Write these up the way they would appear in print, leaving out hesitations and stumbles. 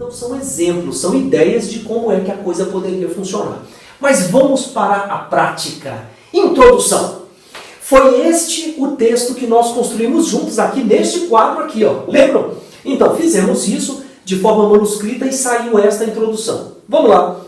Então são exemplos, são ideias de como é que a coisa poderia funcionar. Mas vamos para a prática. Introdução. Foi este o texto que nós construímos juntos aqui neste quadro aqui, ó. Lembram? Então fizemos isso de forma manuscrita e saiu esta introdução. Vamos lá.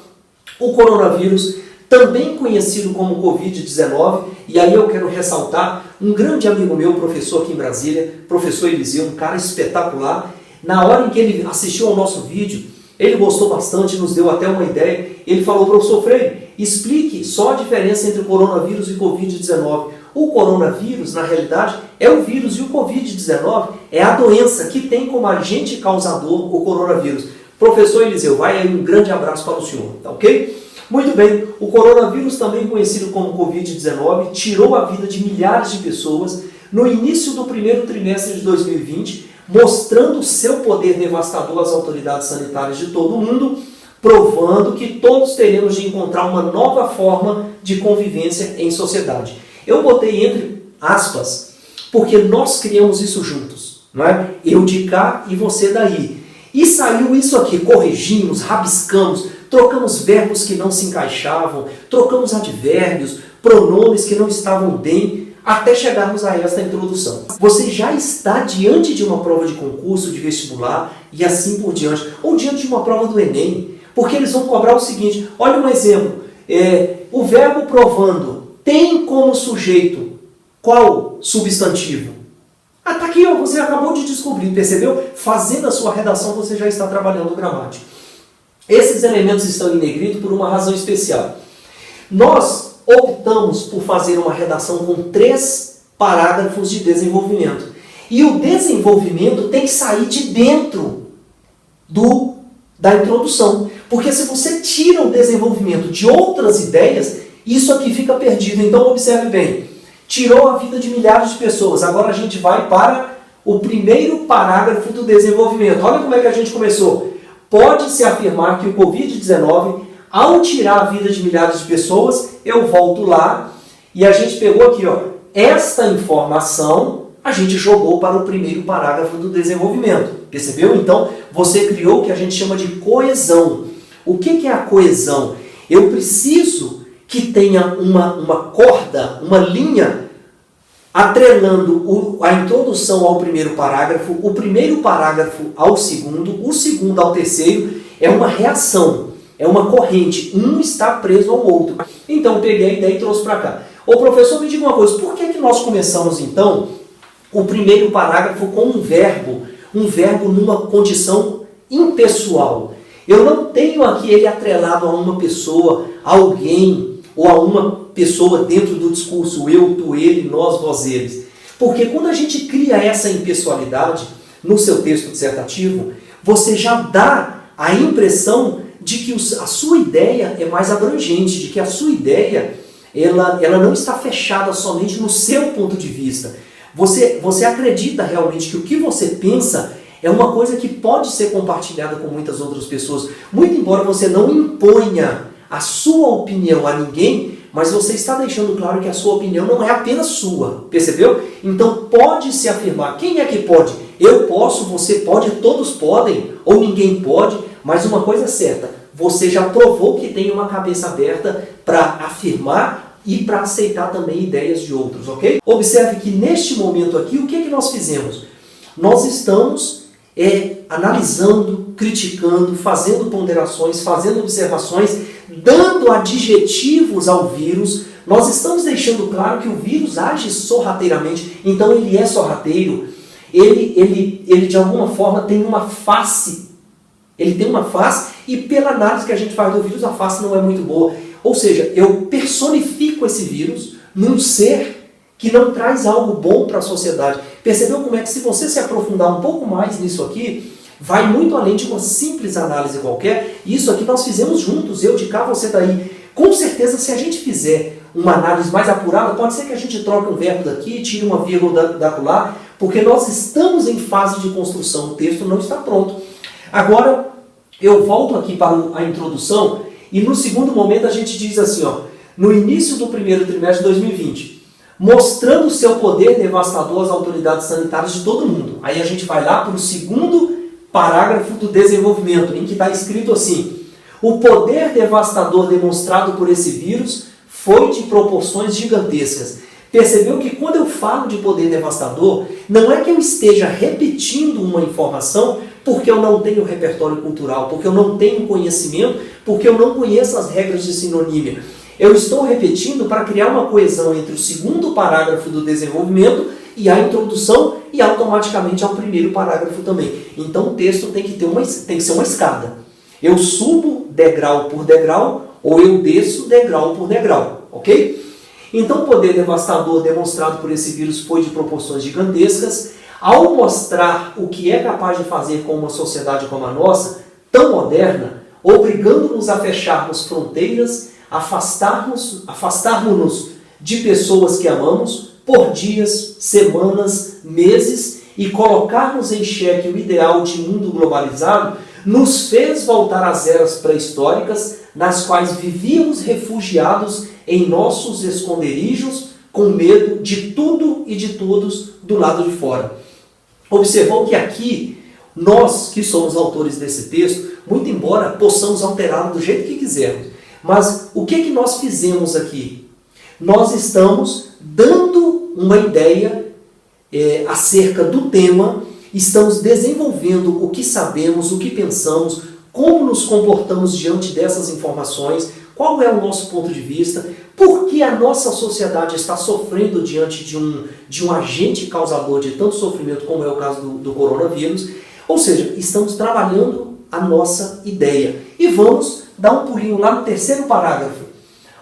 O coronavírus, também conhecido como Covid-19, e aí eu quero ressaltar um grande amigo meu, professor aqui em Brasília, professor Eliseu, um cara espetacular. Na hora em que ele assistiu ao nosso vídeo, ele gostou bastante, nos deu até uma ideia. Ele falou, professor Freire, explique só a diferença entre o coronavírus e Covid-19. O coronavírus, na realidade, é o vírus e o Covid-19 é a doença que tem como agente causador o coronavírus. Professor Eliseu, vai aí um grande abraço para o senhor, tá ok? Muito bem, o coronavírus, também conhecido como Covid-19, tirou a vida de milhares de pessoas no início do primeiro trimestre de 2020, mostrando seu poder devastador às autoridades sanitárias de todo o mundo, provando que todos teremos de encontrar uma nova forma de convivência em sociedade. Eu botei entre aspas, porque nós criamos isso juntos, não é? Eu de cá e você daí. E saiu isso aqui, corrigimos, rabiscamos, trocamos verbos que não se encaixavam, trocamos advérbios, pronomes que não estavam bem, até chegarmos a esta introdução. Você já está diante de uma prova de concurso, de vestibular e assim por diante, ou diante de uma prova do Enem, porque eles vão cobrar o seguinte, olha um exemplo, o verbo provando tem como sujeito qual substantivo? Ah, tá aqui, ó, você acabou de descobrir, percebeu? Fazendo a sua redação você já está trabalhando gramática. Esses elementos estão em negrito por uma razão especial. Nós optamos por fazer uma redação com 3 parágrafos de desenvolvimento. E o desenvolvimento tem que sair de dentro da introdução. Porque se você tira o desenvolvimento de outras ideias, isso aqui fica perdido. Então observe bem. Tirou a vida de milhares de pessoas. Agora a gente vai para o primeiro parágrafo do desenvolvimento. Olha como é que a gente começou. Pode-se afirmar que o Covid-19, ao tirar a vida de milhares de pessoas, eu volto lá e a gente pegou aqui, ó, esta informação a gente jogou para o primeiro parágrafo do desenvolvimento. Percebeu? Então, você criou o que a gente chama de coesão. O que é a coesão? Eu preciso que tenha uma corda, uma linha, atrelando a introdução ao primeiro parágrafo, o primeiro parágrafo ao segundo, o segundo ao terceiro, é uma reação, é uma corrente, um está preso ao outro. Então eu peguei a ideia e trouxe para cá. Ô professor, me diga uma coisa, por que nós começamos então o primeiro parágrafo com um verbo numa condição impessoal? Eu não tenho aqui ele atrelado a uma pessoa, a alguém, ou a uma pessoa dentro do discurso, eu, tu, ele, nós, vós, eles. Porque quando a gente cria essa impessoalidade no seu texto dissertativo, você já dá a impressão de que a sua ideia é mais abrangente, de que a sua ideia ela não está fechada somente no seu ponto de vista. Você acredita realmente que o que você pensa é uma coisa que pode ser compartilhada com muitas outras pessoas. Muito embora você não imponha a sua opinião a ninguém, mas você está deixando claro que a sua opinião não é apenas sua, percebeu? Então pode-se afirmar, quem é que pode? Eu posso, você pode, todos podem, ou ninguém pode, mas uma coisa é certa, você já provou que tem uma cabeça aberta para afirmar e para aceitar também ideias de outros, ok? Observe que neste momento aqui, o que é que nós fizemos? Nós estamos analisando, criticando, fazendo ponderações, fazendo observações, dando adjetivos ao vírus. Nós estamos deixando claro que o vírus age sorrateiramente, então ele é sorrateiro, ele de alguma forma tem uma face, ele tem uma face e pela análise que a gente faz do vírus, a face não é muito boa. Ou seja, eu personifico esse vírus num ser que não traz algo bom para a sociedade. Percebeu como é que se você se aprofundar um pouco mais nisso aqui, vai muito além de uma simples análise qualquer. Isso aqui nós fizemos juntos, eu de cá, você daí. Com certeza, se a gente fizer uma análise mais apurada, pode ser que a gente troque um verbo daqui, tire uma vírgula da lá, porque nós estamos em fase de construção, o texto não está pronto. Agora, eu volto aqui para a introdução, e no segundo momento a gente diz assim, ó, no início do primeiro trimestre de 2020, mostrando seu poder devastador às autoridades sanitárias de todo mundo. Aí a gente vai lá para o segundo parágrafo do desenvolvimento, em que está escrito assim: o poder devastador demonstrado por esse vírus foi de proporções gigantescas. Percebeu que quando eu falo de poder devastador, não é que eu esteja repetindo uma informação porque eu não tenho repertório cultural, porque eu não tenho conhecimento, porque eu não conheço as regras de sinonímia. Eu estou repetindo para criar uma coesão entre o segundo parágrafo do desenvolvimento e a introdução e automaticamente ao primeiro parágrafo também. Então o texto tem que ser uma escada. Eu subo degrau por degrau ou eu desço degrau por degrau, ok? Então o poder devastador demonstrado por esse vírus foi de proporções gigantescas. Ao mostrar o que é capaz de fazer com uma sociedade como a nossa, tão moderna, obrigando-nos a fecharmos fronteiras, afastarmos-nos de pessoas que amamos por dias, semanas, meses e colocarmos em xeque o ideal de mundo globalizado, nos fez voltar às eras pré-históricas nas quais vivíamos refugiados em nossos esconderijos com medo de tudo e de todos do lado de fora. Observou que aqui, nós que somos autores desse texto, muito embora possamos alterá-lo do jeito que quisermos, mas o que nós fizemos aqui? Nós estamos dando uma ideia acerca do tema, estamos desenvolvendo o que sabemos, o que pensamos, como nos comportamos diante dessas informações, qual é o nosso ponto de vista, por que a nossa sociedade está sofrendo diante de um agente causador de tanto sofrimento como é o caso do coronavírus. Ou seja, estamos trabalhando a nossa ideia. E vamos dar um pulinho lá no terceiro parágrafo.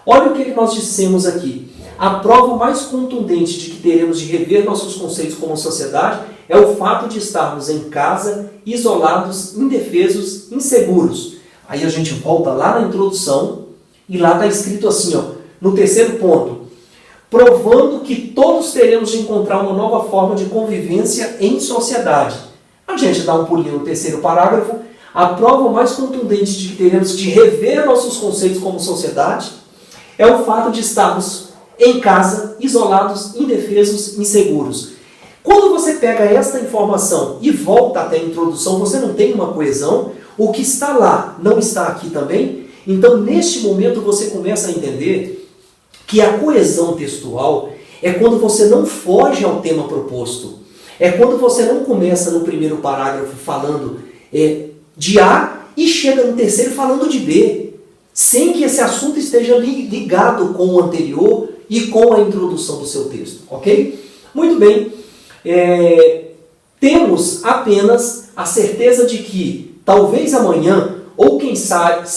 Olha o que nós dissemos aqui. A prova mais contundente de que teremos de rever nossos conceitos como sociedade é o fato de estarmos em casa, isolados, indefesos, inseguros. Aí a gente volta lá na introdução e lá está escrito assim, ó, no terceiro ponto, provando que todos teremos de encontrar uma nova forma de convivência em sociedade. A gente dá um pulinho no terceiro parágrafo. A prova mais contundente de que teremos de rever nossos conceitos como sociedade é o fato de estarmos em casa, isolados, indefesos, inseguros. Quando você pega esta informação e volta até a introdução, você não tem uma coesão. O que está lá não está aqui também. Então, neste momento, você começa a entender que a coesão textual é quando você não foge ao tema proposto. É quando você não começa no primeiro parágrafo falando de A e chega no terceiro falando de B, sem que esse assunto esteja ligado com o anterior e com a introdução do seu texto, ok? Muito bem, temos apenas a certeza de que talvez amanhã, ou quem sabe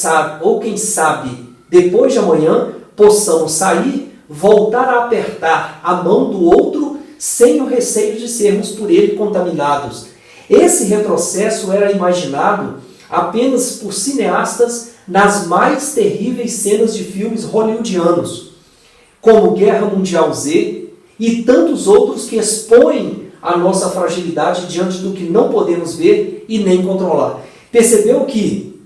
depois de amanhã, possamos sair, voltar a apertar a mão do outro sem o receio de sermos por ele contaminados. Esse retrocesso era imaginado apenas por cineastas nas mais terríveis cenas de filmes hollywoodianos, como Guerra Mundial Z e tantos outros que expõem a nossa fragilidade diante do que não podemos ver e nem controlar. Percebeu que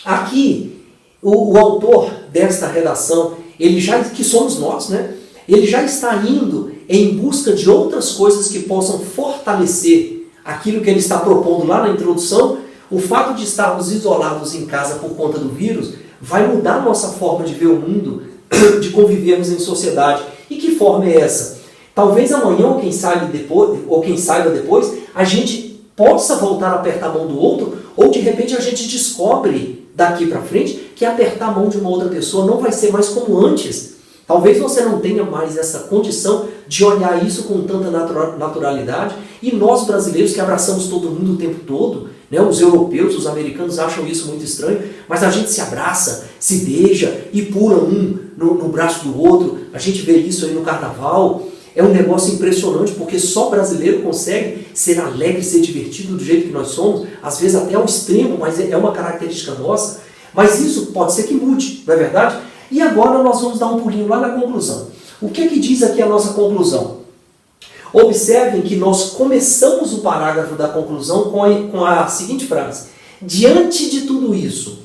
aqui o autor desta redação, que somos nós, né? Ele já está indo em busca de outras coisas que possam fortalecer aquilo que ele está propondo lá na introdução. O fato de estarmos isolados em casa por conta do vírus vai mudar a nossa forma de ver o mundo, de convivermos em sociedade. E que forma é essa? Talvez amanhã, ou quem saiba depois, a gente possa voltar a apertar a mão do outro, ou de repente a gente descobre daqui para frente que apertar a mão de uma outra pessoa não vai ser mais como antes. Talvez você não tenha mais essa condição de olhar isso com tanta naturalidade. E nós brasileiros que abraçamos todo mundo o tempo todo, né? Os europeus, os americanos acham isso muito estranho, mas a gente se abraça, se beija e pula um no braço do outro. A gente vê isso aí no carnaval. É um negócio impressionante, porque só brasileiro consegue ser alegre, ser divertido do jeito que nós somos, às vezes até ao extremo, mas é uma característica nossa. Mas isso pode ser que mude, não é verdade? E agora nós vamos dar um pulinho lá na conclusão. O que diz aqui a nossa conclusão? Observem que nós começamos o parágrafo da conclusão com a seguinte frase. Diante de tudo isso.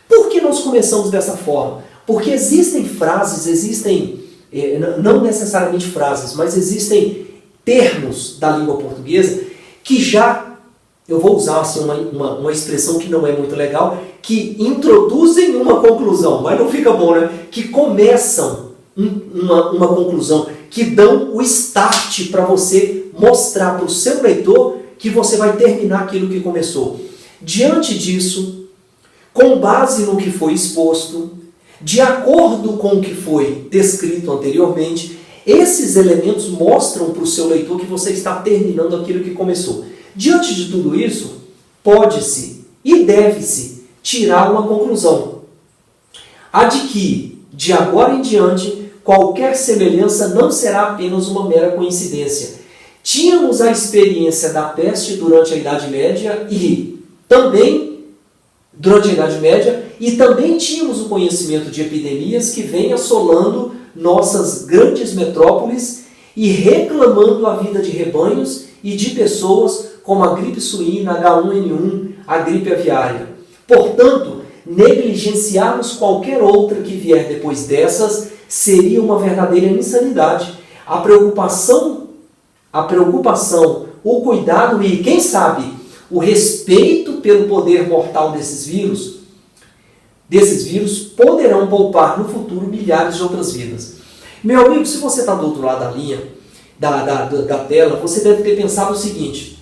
Por que nós começamos dessa forma? Porque existem frases, não necessariamente frases, mas existem termos da língua portuguesa que já eu vou usar assim, uma expressão que não é muito legal, que introduzem uma conclusão, mas não fica bom, né? Que começam uma conclusão, que dão o start para você mostrar para o seu leitor que você vai terminar aquilo que começou. Diante disso, com base no que foi exposto, de acordo com o que foi descrito anteriormente, esses elementos mostram para o seu leitor que você está terminando aquilo que começou. Diante de tudo isso, pode-se e deve-se tirar uma conclusão. A de que, de agora em diante, qualquer semelhança não será apenas uma mera coincidência. Tínhamos a experiência da peste durante a Idade Média e também tínhamos o conhecimento de epidemias que vêm assolando nossas grandes metrópoles e reclamando a vida de rebanhos e de pessoas, como a gripe suína, H1N1, a gripe aviária. Portanto, negligenciarmos qualquer outra que vier depois dessas seria uma verdadeira insanidade. A preocupação, o cuidado e, quem sabe, o respeito pelo poder mortal desses vírus poderão poupar no futuro milhares de outras vidas. Meu amigo, se você está do outro lado da linha, da tela, você deve ter pensado o seguinte: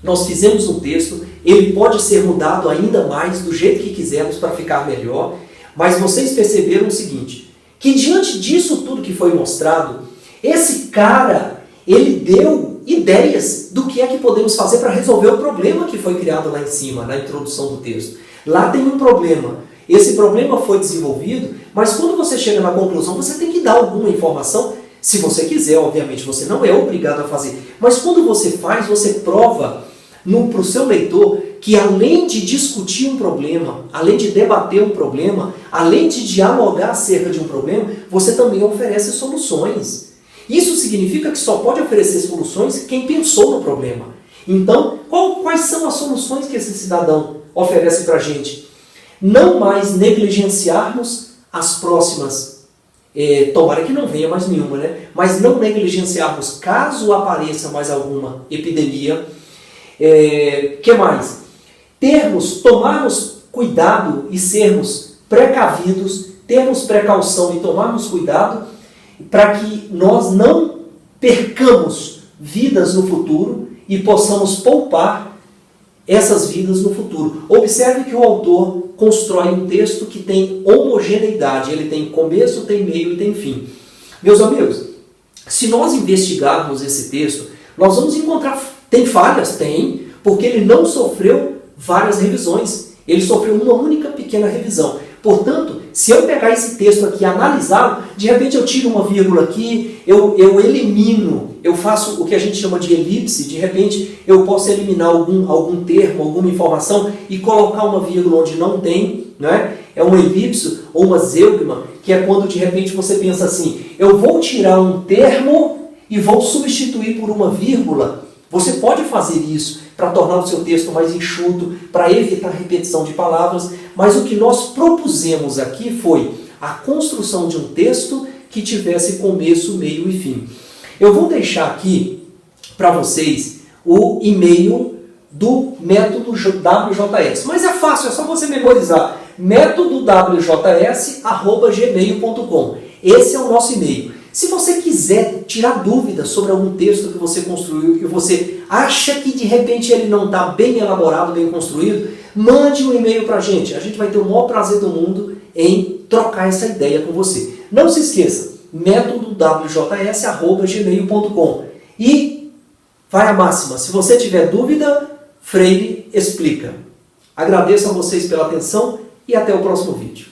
nós fizemos um texto, ele pode ser mudado ainda mais do jeito que quisermos para ficar melhor, mas vocês perceberam o seguinte, que diante disso tudo que foi mostrado, esse cara, ele deu ideias do que é que podemos fazer para resolver o problema que foi criado lá em cima, na introdução do texto. Lá tem um problema. Esse problema foi desenvolvido, mas quando você chega na conclusão, você tem que dar alguma informação, se você quiser, obviamente, você não é obrigado a fazer. Mas quando você faz, você prova para o seu leitor que além de discutir um problema, além de debater um problema, além de dialogar acerca de um problema, você também oferece soluções. Isso significa que só pode oferecer soluções quem pensou no problema. Então, quais são as soluções que esse cidadão oferece para a gente? Não mais negligenciarmos as próximas, tomara que não venha mais nenhuma, né? Mas não negligenciarmos caso apareça mais alguma epidemia. Que mais? Tomarmos cuidado e sermos precavidos, termos precaução e tomarmos cuidado para que nós não percamos vidas no futuro e possamos poupar essas vidas no futuro. Observe que o autor constrói um texto que tem homogeneidade, ele tem começo, tem meio e tem fim. Meus amigos, se nós investigarmos esse texto, nós vamos encontrar, tem falhas? Tem, porque ele não sofreu várias revisões, ele sofreu uma única pequena revisão. Portanto, se eu pegar esse texto aqui e analisá-lo, de repente eu tiro uma vírgula aqui, eu elimino, eu faço o que a gente chama de elipse, de repente eu posso eliminar algum termo, alguma informação e colocar uma vírgula onde não tem, né? É um elipso ou uma zeugma, que é quando de repente você pensa assim, eu vou tirar um termo e vou substituir por uma vírgula. Você pode fazer isso para tornar o seu texto mais enxuto, para evitar repetição de palavras, mas o que nós propusemos aqui foi a construção de um texto que tivesse começo, meio e fim. Eu vou deixar aqui para vocês o e-mail do método WJS, mas é fácil, é só você memorizar, métodowjs@gmail.com. Esse é o nosso e-mail. Se você quiser tirar dúvidas sobre algum texto que você construiu, que você acha que de repente ele não está bem elaborado, bem construído, mande um e-mail para a gente. A gente vai ter o maior prazer do mundo em trocar essa ideia com você. Não se esqueça, métodowjs@gmail.com. E vai a máxima, se você tiver dúvida, Freire explica. Agradeço a vocês pela atenção e até o próximo vídeo.